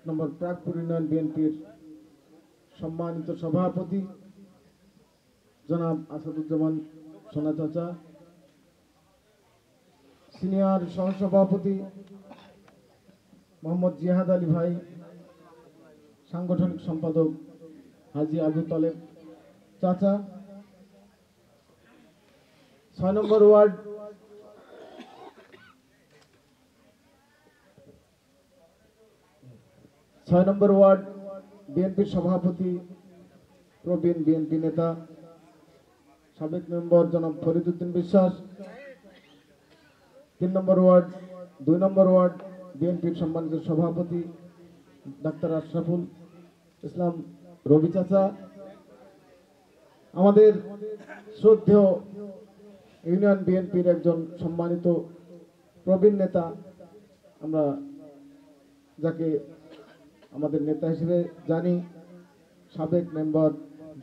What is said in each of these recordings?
নম্বর Pragpur union বিএনপির সম্মানিত সভাপতি জনাব আসাদুজ্জামান সোনা চাচা, সিনিয়র সহসভাপতি মোহাম্মদ জিহাদ আলী ভাই, সাংগঠনিক সম্পাদক হাজি আবু তালেব চাচা, 6 নম্বর ওয়ার্ড বিএনপির সভাপতি প্রবীণ বিএনপি নেতা সাবেক মেম্বার জনাব ফরিদউদ্দিন বিশ্বাস, 3 নম্বর ওয়ার্ড 2 নম্বর ওয়ার্ড বিএনপির সম্মানিত সভাপতি ডাক্তার আশরাফুল ইসলাম রবি চাচা, আমাদের শ্রদ্ধেয় ইউনিয়ন বিএনপির একজন সম্মানিত প্রবীণ নেতা, আমরা যাকে আমাদের নেতা হিসেবে জানি, সাবেক মেম্বার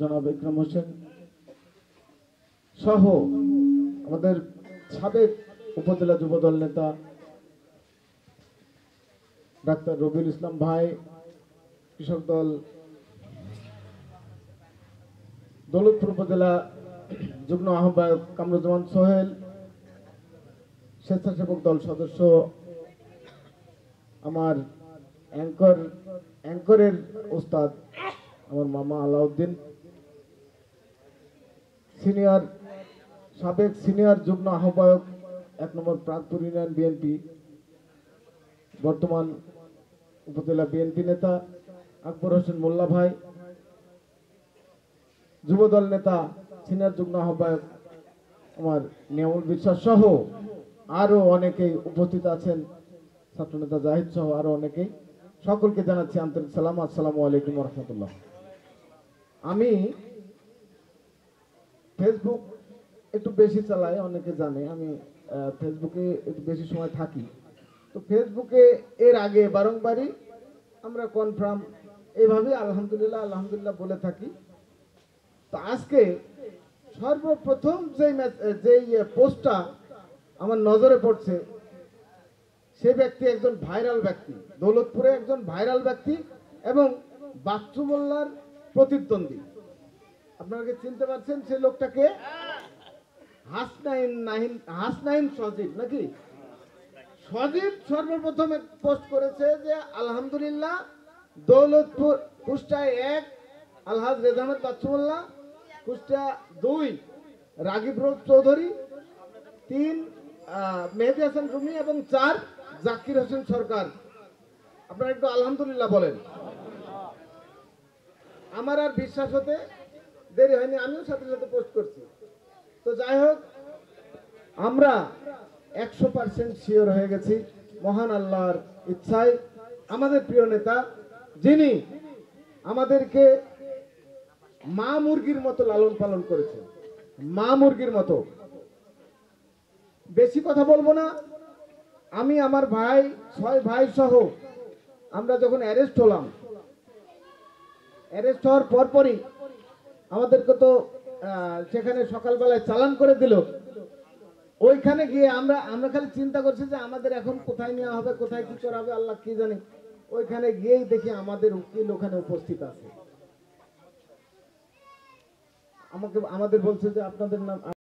জনাব ইকরাম হোসেন সহ আমাদের সাবেক উপজেলা যুবদল নেতা ডাক্তার রবিউল ইসলাম ভাই, কৃষক দল দৌলতপুর উপজেলা যুগ্ম আহ্বায়ক কামরুজ্জামান সোহেল, স্বেচ্ছাসেবক দল সদস্য আমার অ্যাঙ্করের ওস্তাদ আমার মামা আলাউদ্দিন, সাবেক সিনিয়র যুগ্ম আহ্বায়ক 1 নম্বর প্রাগপুর ইউনিয়ন বিএনপি, বর্তমান উপজেলা বিএনপি নেতা আকবর হোসেন মোল্লা ভাই, যুবদল নেতা সিনিয়র যুগ্ম আহ্বায়ক আমার নিয়ামুল বিশ্বাস সহ আরো অনেকেই উপস্থিত আছেন, ছাত্রনেতা জাহিদ সহ আরো অনেকেই, সকলকে জানাচ্ছি আন্তরিক সালাম, আসসালামু আলাইকুম ওয়া রাহমাতুল্লাহ। আমি ফেসবুক একটু বেশি চালাই, অনেকে জানে আমি ফেসবুকে একটু বেশি সময় থাকি। তো ফেসবুকে এর আগে বারংবারই আমরা কনফার্ম এইভাবে আলহামদুলিল্লাহ বলে থাকি। তো আজকে সর্বপ্রথম যেই পোস্টটা আমার নজরে পড়ছে, সে ব্যক্তি একজন ভাইরাল ব্যক্তি, দৌলতপুরে একজন ভাইরাল ব্যক্তি এবং বাচ্চু মোল্লার প্রতিদ্বন্দ্বী। আপনারা কি চিনতে পারছেন সেই লোকটাকে? হাসনাইন সজীব নাকি? সজীব সর্বপ্রথম পোস্ট করেছে যে আলহামদুলিল্লাহ দৌলতপুর কুষ্টায় 1 আলহাজ রেজামত বাচ্চু মোল্লা, কুষ্টা 2 রাগিব চৌধুরী, 3 মেহেদি হাসান রুমি এবং 4 জাকির হোসেন সরকার। আপনারা একটু আলহামদুলিল্লাহ বলেন। আমার আর বিশ্বাস হতে দেরি হয়নি, আমিও সাথে সাথে পোস্ট করছি। তো যাই হোক, আমরা 100% শিওর হয়ে গেছি মহান আল্লাহর ইচ্ছায় আমাদের প্রিয় নেতা, যিনি আমাদেরকে মা মুরগির মতো লালন পালন করেছেন, মা মুরগির মতো। বেশি কথা বলবো না, আমি আমার ভাই 6 ভাই সহ আমরা যখন অ্যারেস্ট হলাম, অ্যারেস্ট হওয়ার পরপরই আমাদেরকে তো সেখানে সকালবেলায় চালান করে দিল। ওইখানে গিয়ে আমরা খালি চিন্তা করছি যে আমাদের এখন কোথায় নেওয়া হবে, কোথায় কি করা হবে, আল্লাহ কি জানে। ওইখানে গিয়েই দেখি আমাদের উকিল ওখানে উপস্থিত আছে। আমাদের বলছে যে আপনাদের নাম